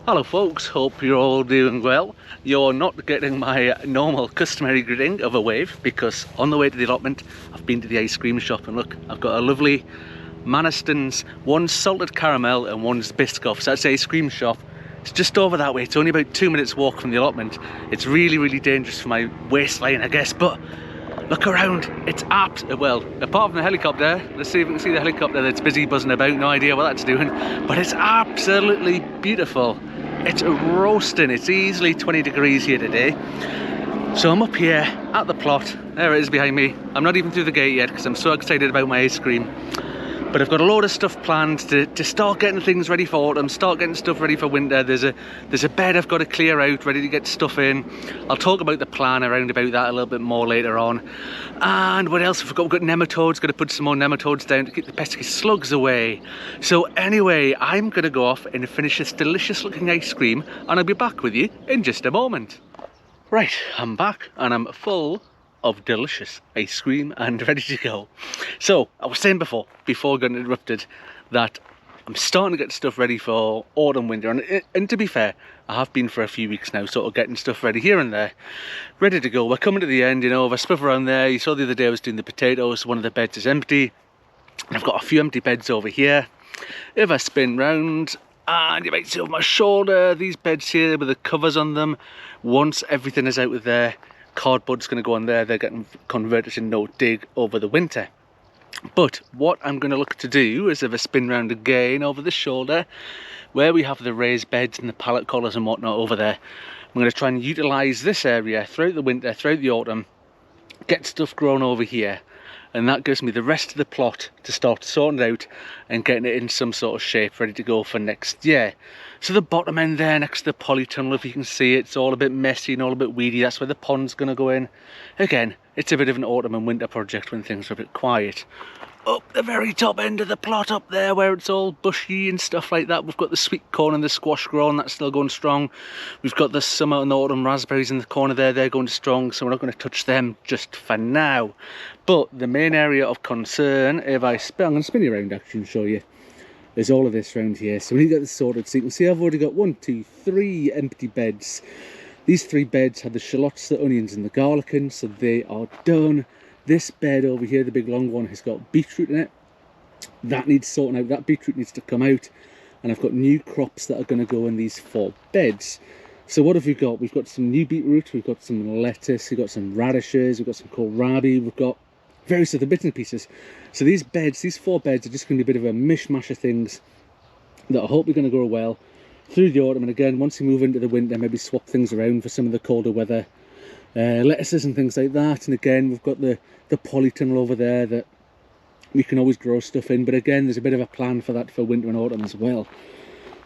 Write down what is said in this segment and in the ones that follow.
Hello folks, hope you're all doing well. You're not getting my normal customary greeting of a wave, because on the way to the allotment I've been to the ice cream shop, and look, I've got a lovely Maniston's, one's salted caramel and one's Biscoff. So that's the ice cream shop. It's just over that way. It's only about 2 minutes walk from the allotment. It's really dangerous for my waistline, I guess, but look around, it's apt. Well, apart from the helicopter, let's see if we can see the helicopter that's busy buzzing about, no idea what that's doing, but it's absolutely beautiful. It's roasting, it's easily 20 degrees here today. So I'm up here at the plot, there it is behind me. I'm not even through the gate yet because I'm so excited about my ice cream. But I've got a load of stuff planned to start getting things ready for autumn, start getting stuff ready for winter. There's a bed I've got to clear out, ready to get stuff in. I'll talk about the plan around about that a little bit more later on. And what else have we got? We've got nematodes, got to put some more nematodes down to keep the pesky slugs away. So anyway, I'm going to go off and finish this delicious looking ice cream, and I'll be back with you in just a moment. Right, I'm back and I'm full of delicious ice cream and ready to go. So I was saying before I got interrupted that I'm starting to get stuff ready for autumn, winter, and to be fair, I have been for a few weeks now, sort of getting stuff ready here and there, ready to go. We're coming to the end, you know. If I spiff around there, you saw the other day I was doing the potatoes, one of the beds is empty, and I've got a few empty beds over here. If I spin round, and you might see over my shoulder these beds here with the covers on them. Once everything is out of there, cardboard's going to go on there. They're getting converted to no dig over the winter. But what I'm going to look to do is, if I spin round again over the shoulder where we have the raised beds and the pallet collars and whatnot over there, I'm going to try and utilise this area throughout the winter, throughout the autumn, get stuff grown over here, and that gives me the rest of the plot to start sorting out and getting it in some sort of shape ready to go for next year. So the bottom end there next to the polytunnel, if you can see it, it's all a bit messy and all a bit weedy. That's where the pond's going to go in. Again, it's a bit of an autumn and winter project when things are a bit quiet. Up the very top end of the plot up there where it's all bushy and stuff like that, we've got the sweet corn and the squash growing, that's still going strong. We've got the summer and the autumn raspberries in the corner there, they're going strong, so we're not going to touch them just for now. But the main area of concern, if I'm going to spin you around actually and show you, there's all of this around here. So we need to get this sorted. So you can see I've already got 1, 2, 3 empty beds. These 3 beds had the shallots, the onions and the garlic in, so they are done. This bed over here, the big long one, has got beetroot in it. That needs sorting out. That beetroot needs to come out. And I've got new crops that are going to go in these 4 beds. So what have we got? We've got some new beetroot, we've got some lettuce, we've got some radishes, we've got some kohlrabi, we've got various other bits and pieces. So these beds, these 4 beds, are just going to be a bit of a mishmash of things that I hope are going to grow well through the autumn. And again, once we move into the winter, maybe swap things around for some of the colder weather. Lettuces and things like that. And again, we've got the polytunnel over there that we can always grow stuff in. But again, there's a bit of a plan for that for winter and autumn as well.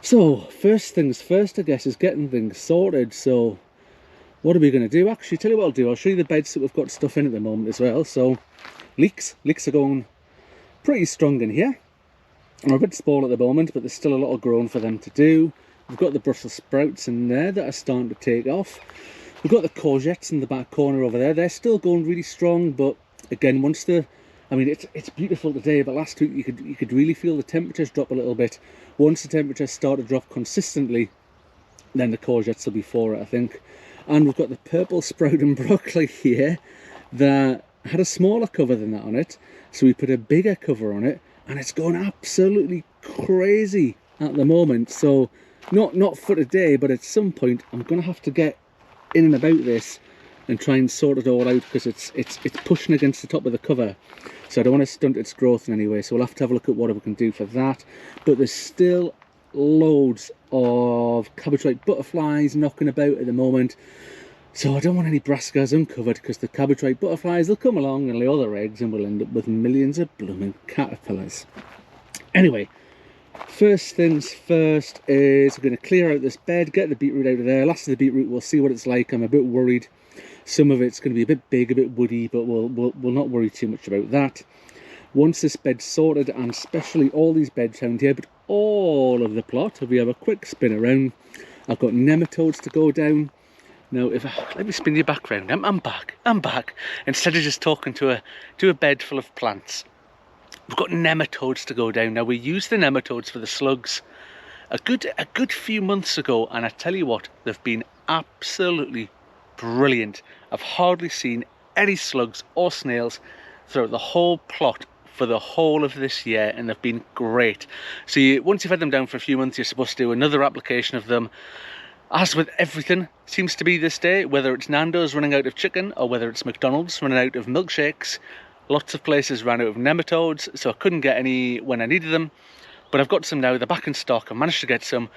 So first things first, I guess, is getting things sorted. So what are we going to do? Actually, tell you what I'll do. I'll show you the beds that we've got stuff in at the moment as well. So leeks are going pretty strong in here. They're a bit small at the moment, but there's still a lot of growing for them to do. We've got the Brussels sprouts in there that are starting to take off. We've got the courgettes in the back corner over there. They're still going really strong, but again, once the, I mean, it's beautiful today, but last week you could really feel the temperatures drop a little bit. Once the temperatures start to drop consistently, then the courgettes will be for it, I think. And we've got the purple sprout and broccoli here that had a smaller cover than that on it, so we put a bigger cover on it, and it's going absolutely crazy at the moment. So not for today, but at some point I'm going to have to get in and about this and try and sort it all out, because it's pushing against the top of the cover, so I don't want to stunt its growth in any way. So we'll have to have a look at what we can do for that. But there's still loads of cabbage white butterflies knocking about at the moment, so I don't want any brassicas uncovered, because the cabbage white butterflies will come along and lay all their eggs and we'll end up with millions of blooming caterpillars. Anyway, first things first is we're going to clear out this bed, get the beetroot out of there. Last of the beetroot, we'll see what it's like. I'm a bit worried. Some of it's going to be a bit big, a bit woody, but we'll not worry too much about that. Once this bed's sorted, and especially all these beds around here, but all of the plot, if we have a quick spin around, I've got nematodes to go down. Now, let me spin you back round. I'm back. Instead of just talking to a bed full of plants, we've got nematodes to go down. Now, we use the nematodes for the slugs a good few months ago, and I tell you what, they've been absolutely brilliant. I've hardly seen any slugs or snails throughout the whole plot for the whole of this year, and they've been great. So once you've had them down for a few months, you're supposed to do another application of them. As with everything, seems to be this day, whether it's Nando's running out of chicken or whether it's McDonald's running out of milkshakes, lots of places ran out of nematodes, so I couldn't get any when I needed them. But I've got some now, they're back in stock. I managed to get some,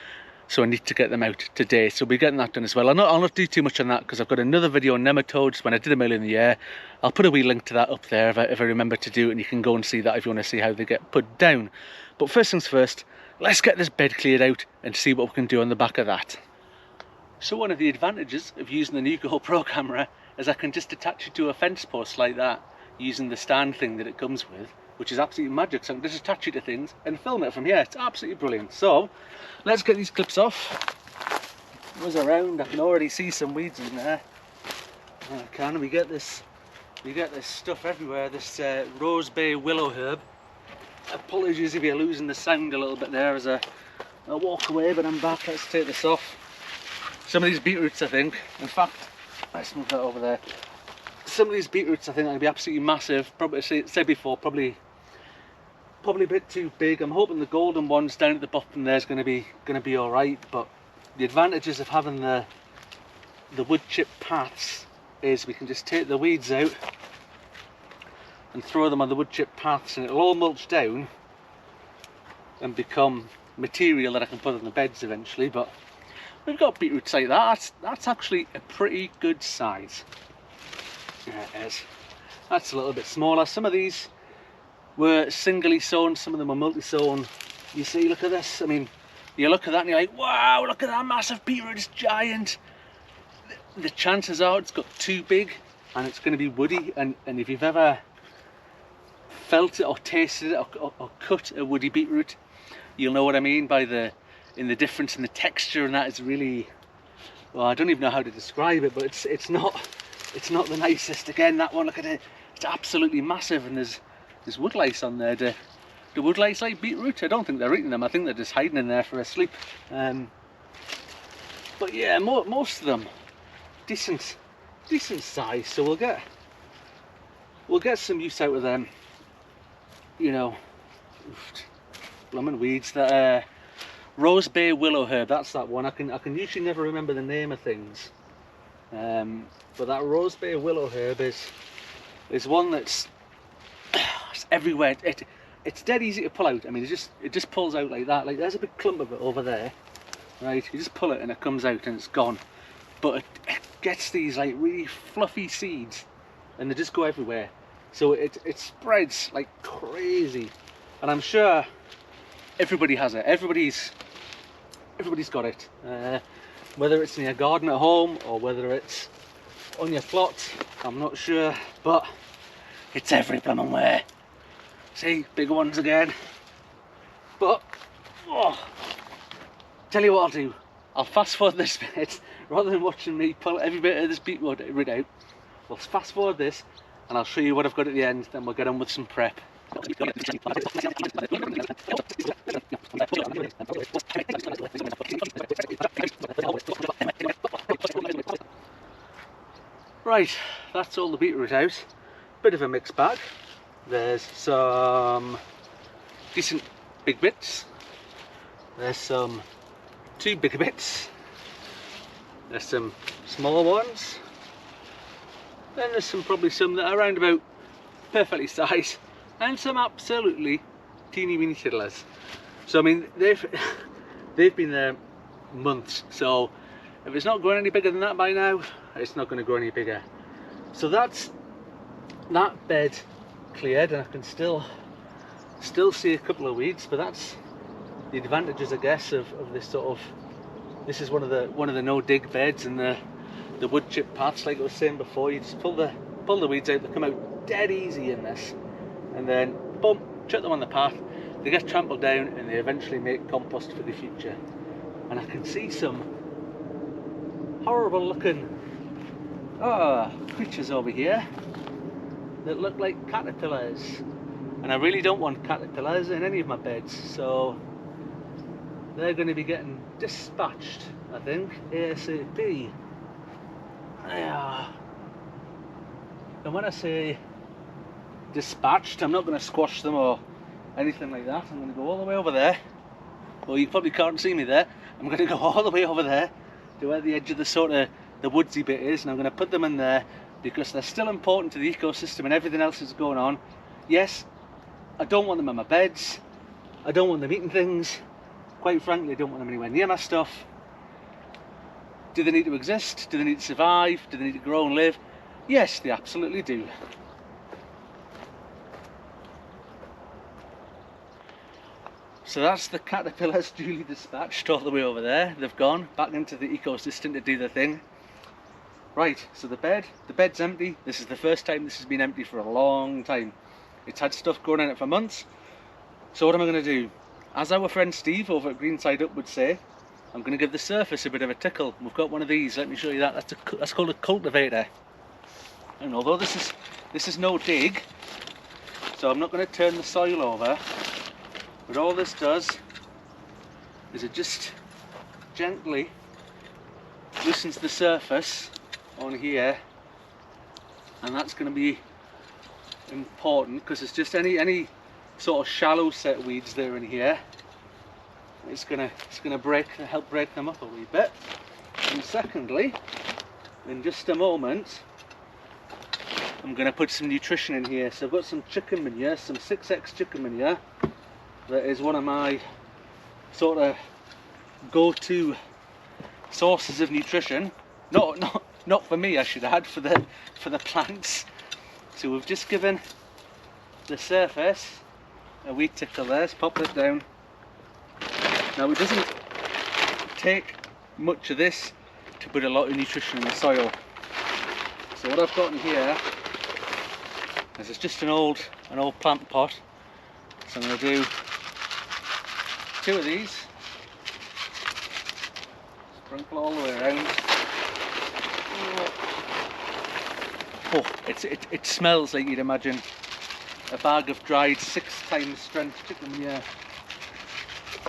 so I need to get them out today. So we'll be getting that done as well. I'll not do too much on that because I've got another video on nematodes when I did them earlier in the year. I'll put a wee link to that up there if I remember to do it, and you can go and see that if you want to see how they get put down. But first things first, let's get this bed cleared out and see what we can do on the back of that. So one of the advantages of using the new GoPro camera is I can just attach it to a fence post like that using the stand thing that it comes with, which is absolutely magic. So I can just attach it to things and film it from here. It's absolutely brilliant. So let's get these clips off. Was around, I can already see some weeds in there. We get this stuff everywhere. This rose bay willow herb. Apologies if you're losing the sound a little bit there as I walk away, but I'm back. Let's take this off. Some of these beetroots, I think, in fact, let's move that over there. Some of these beetroots, I think, are going to be absolutely massive. Probably, said before, probably a bit too big. I'm hoping the golden ones down at the bottom there is going to be all right. But the advantages of having the wood chip paths is we can just take the weeds out and throw them on the wood chip paths, and it'll all mulch down and become material that I can put on the beds eventually. But we've got beetroots like that. That's actually a pretty good size. Yeah, it is. That's a little bit smaller. Some of these were singly sown, some of them were multi-sown. You see, look at this. I mean, you look at that and you're like, wow, look at that massive beetroot, it's giant. The chances are it's got too big and it's going to be woody. And if you've ever felt it or tasted it or cut a woody beetroot, you'll know what I mean by the difference in the texture, and that is really, well, I don't even know how to describe it, but it's not the nicest. Again, that one, look at it, it's absolutely massive, and there's woodlice on there. Do woodlice like beetroot? I don't think they're eating them. I think they're just hiding in there for a sleep. But yeah, most of them decent size, so we'll get some use out of them. You know, blooming weeds. That rose bay willow herb, that's that one. I can usually never remember the name of things, but that rose bay willow herb is one that's it's everywhere. It's dead easy to pull out. I mean, it just pulls out like that. Like, there's a big clump of it over there, right? You just pull it and it comes out and it's gone. But it gets these like really fluffy seeds, and they just go everywhere. So it spreads like crazy, and I'm sure everybody has it. Everybody's got it. Whether it's in your garden at home or whether it's on your plot, I'm not sure, but it's every blooming where. See, big ones again. But tell you what I'll do. I'll fast forward this bit rather than watching me pull every bit of this beetroot out. We'll fast forward this, and I'll show you what I've got at the end. Then we'll get on with some prep. Right, that's all the beetroot out. Bit of a mixed bag. There's some decent big bits. There's some too big bits. There's some smaller ones. Then there's probably some that are around about perfectly sized, and some absolutely teeny weeny tiddlers. So I mean, they've been there months, so if it's not growing any bigger than that by now, it's not going to grow any bigger. So that's that bed cleared, and I can still see a couple of weeds, but that's the advantages, I guess, of this sort of, this is one of the no dig beds and the wood chip paths. Like I was saying before, you just pull the weeds out. They come out dead easy in this, and then boom, chuck them on the path. They get trampled down and they eventually make compost for the future. And I can see some horrible looking creatures over here that look like caterpillars, and I really don't want caterpillars in any of my beds, so they're going to be getting dispatched, I think, ASAP. Yeah. And when I say dispatched, I'm not going to squash them or anything like that. I'm going to go all the way over there. Well, you probably can't see me there. I'm going to go all the way over there to where the edge of the sort of the woodsy bit is, and I'm going to put them in there because they're still important to the ecosystem and everything else that's going on. Yes, I don't want them in my beds. I don't want them eating things. Quite frankly, I don't want them anywhere near my stuff. Do they need to exist? Do they need to survive? Do they need to grow and live? Yes, they absolutely do. So that's the caterpillars duly dispatched all the way over there. They've gone back into the ecosystem to do their thing. Right, so the bed's empty. This is the first time this has been empty for a long time. It's had stuff growing in it for months. So what am I going to do? As our friend Steve over at Greenside Up would say, I'm going to give the surface a bit of a tickle. We've got one of these, let me show you that. That's called a cultivator. And although this is no dig, so I'm not going to turn the soil over, but all this does is it just gently loosens the surface on here, and that's going to be important because it's just any sort of shallow set weeds that are in here. It's gonna help break them up a wee bit. And secondly, in just a moment, I'm gonna put some nutrition in here. So I've got some chicken manure, some 6X chicken manure. That is one of my sort of go-to sources of nutrition. Not for me, I should add, for the plants. So we've just given the surface a wee tickle there. Let's pop that down. Now it doesn't take much of this to put a lot of nutrition in the soil. So what I've got in here is it's just an old plant pot. So I'm going to do 2 of these. Sprinkle all the way around. Oh, it smells like you'd imagine a bag of dried 6 times strength chicken manure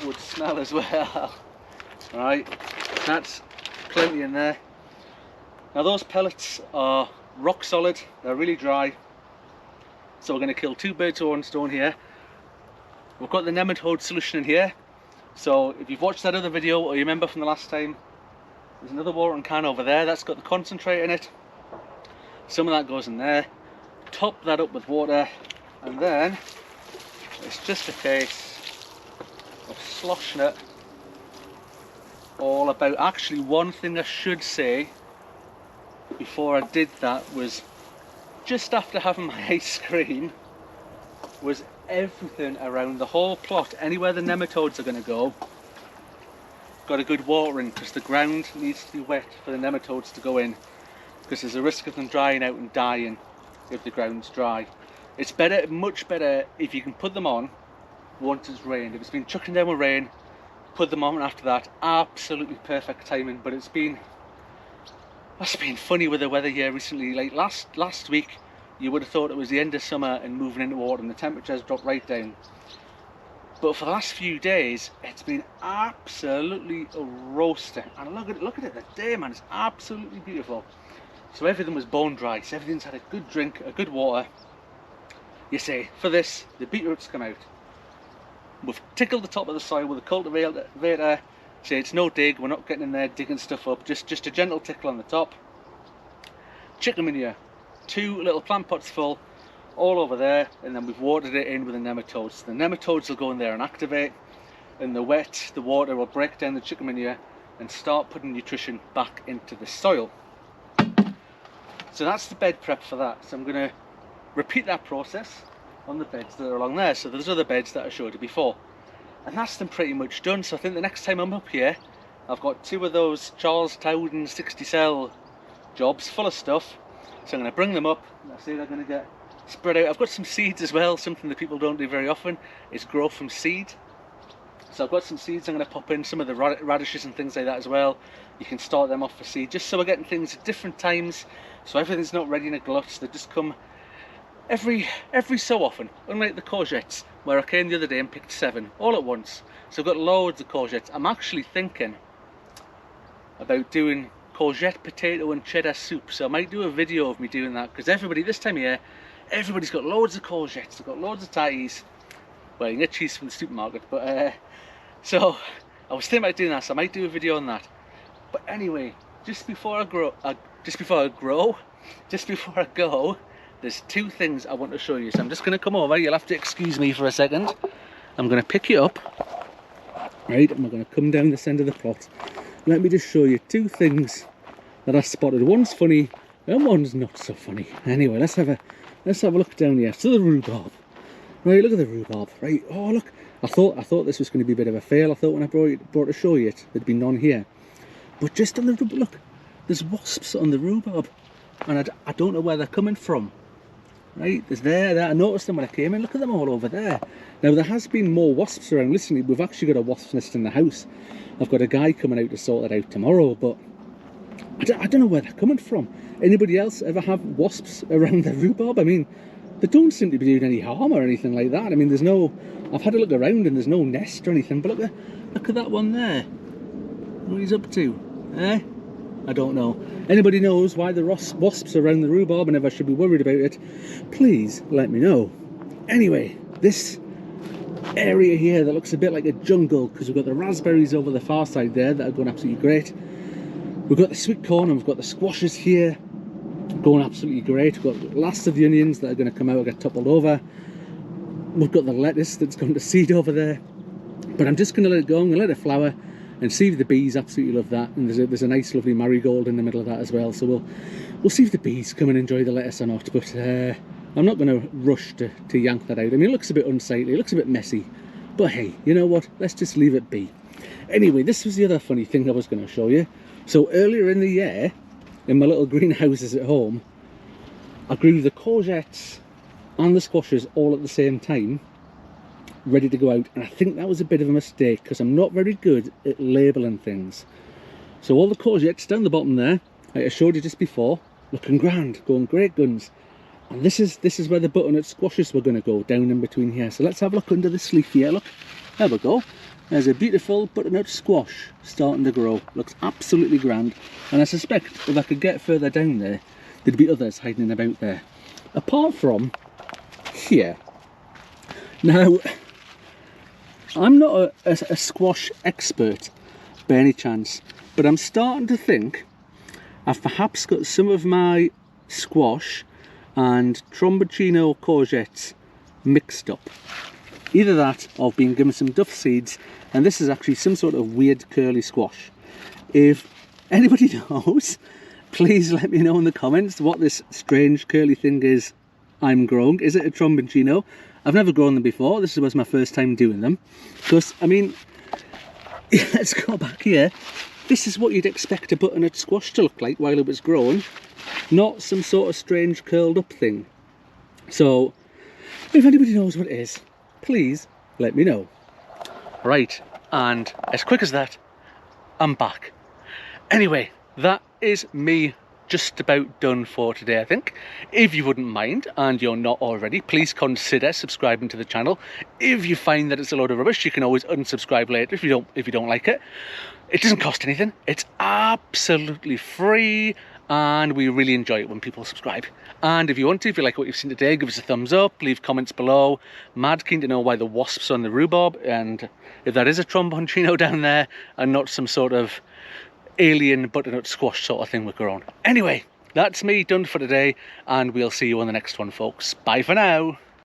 would smell as well. Right, that's plenty in there. Now those pellets are rock solid, they're really dry, so we're going to kill 2 birds with 1 stone here. We've got the nematode solution in here, so if you've watched that other video or you remember from the last time, there's another watering can over there that's got the concentrate in it. Some of that goes in there. Top that up with water, and then it's just a case of sloshing it all about. Actually, one thing I should say before I did that was, just after having my ice cream, was everything around the whole plot, anywhere the nematodes are going to go, got a good watering, because the ground needs to be wet for the nematodes to go in, because there's a risk of them drying out and dying if the ground's dry. It's better, much better, if you can put them on once it's rained. If it's been chucking down with rain, put them on after that. Absolutely perfect timing. But it's been funny with the weather here recently. Like last week, you would have thought it was the end of summer and moving into autumn. The temperatures dropped right down. But for the last few days, it's been absolutely roasting. And look at it, the day, man, it's absolutely beautiful. So everything was bone dry, so everything's had a good drink, a good water. You see, for this, the beetroots come out. We've tickled the top of the soil with a cultivator. Say it's no dig, we're not getting in there digging stuff up, just a gentle tickle on the top. Chicken manure, 2 little plant pots full, all over there, and then we've watered it in with the nematodes. So the nematodes will go in there and activate, and the water will break down the chicken manure and start putting nutrition back into the soil. So that's the bed prep for that. So I'm going to repeat that process on the beds that are along there. So there's other beds that I showed you before, and that's them pretty much done. So I think the next time I'm up here, I've got 2 of those Charles Towden 60 cell jobs full of stuff. So I'm going to bring them up, and I say they're going to get spread out. I've got some seeds as well, something that people don't do very often is grow from seed. So I've got some seeds I'm going to pop in, some of the radishes and things like that as well. You can start them off for seed, just so we're getting things at different times, so everything's not ready in a glut. They just come every so often, unlike the courgettes, where I came the other day and picked 7 all at once. So I've got loads of courgettes. I'm actually thinking about doing courgette, potato and cheddar soup, so I might do a video of me doing that, because everybody this time of year, everybody's got loads of courgettes, they've got loads of tatties. Well, you can get cheese from the supermarket, but so I was thinking about doing that, so I might do a video on that. But anyway, just before I go, there's 2 things I want to show you. So I'm just going to come over, you'll have to excuse me for a second. I'm going to pick you up, right, and we're going to come down this end of the plot. Let me just show you 2 things that I spotted. One's funny and one's not so funny. Anyway, let's have a look down here. So the rhubarb. Right, look at the rhubarb. Right, oh look. I thought this was going to be a bit of a fail. I thought when I brought to show you it, there'd be none here. But just on the rhubarb, look, there's wasps on the rhubarb, and I don't know where they're coming from. Right, there's there. I noticed them when I came in. Look at them all over there. Now there has been more wasps around. Listen, we've actually got a wasp nest in the house. I've got a guy coming out to sort it out tomorrow, but I don't know where they're coming from. Anybody else ever have wasps around their rhubarb? I mean, they don't seem to be doing any harm or anything like that. I mean, there's no, I've had a look around and there's no nest or anything, but look at that one there. What he's up to, eh? I don't know. Anybody knows why the wasps are around the rhubarb and if I should be worried about it, please let me know. Anyway, this area here that looks a bit like a jungle, because we've got the raspberries over the far side there that are going absolutely great. We've got the sweet corn and we've got the squashes here going absolutely great. We've got the last of the onions that are going to come out and get toppled over. We've got the lettuce that's gone to seed over there, but I'm just going to let it go. I'm going to let it flower and see if the bees absolutely love that. And there's a nice lovely marigold in the middle of that as well, so we'll see if the bees come and enjoy the lettuce or not. But I'm not going to rush to yank that out. I mean, it looks a bit unsightly, it looks a bit messy, but hey, you know what, let's just leave it be. Anyway, this was the other funny thing I was going to show you. So earlier in the year, in my little greenhouses at home, I grew the courgettes and the squashes all at the same time, ready to go out, and I think that was a bit of a mistake because I'm not very good at labelling things. So all the courgettes down the bottom there, like I showed you just before, looking grand, going great guns. And this is where the butternut squashes were going to go, down in between here. So let's have a look under the leaf here. Look, there we go. There's a beautiful butternut squash starting to grow. Looks absolutely grand. And I suspect if I could get further down there, there'd be others hiding about there. Apart from here. Now, I'm not a squash expert by any chance, but I'm starting to think I've perhaps got some of my squash and tromboncino courgettes mixed up. Either that or I've been given some duff seeds, and this is actually some sort of weird curly squash. If anybody knows, please let me know in the comments what this strange curly thing is I'm growing. Is it a tromboncino? I've never grown them before. This was my first time doing them. Because, I mean, let's go back here. This is what you'd expect a butternut squash to look like while it was growing, not some sort of strange curled up thing. So, if anybody knows what it is, please let me know. Right, and as quick as that, I'm back. Anyway, that is me just about done for today, I think. If you wouldn't mind, and you're not already, please consider subscribing to the channel. If you find that it's a load of rubbish, you can always unsubscribe later if you don't like it. It doesn't cost anything. It's absolutely free, and we really enjoy it when people subscribe. And if you want to, if you like what you've seen today, give us a thumbs up, leave comments below. Mad keen to know why the wasps are on the rhubarb, and if that is a tromboncino down there and not some sort of alien butternut squash sort of thing we're growing. Anyway, that's me done for today, and we'll see you on the next one, folks. Bye for now.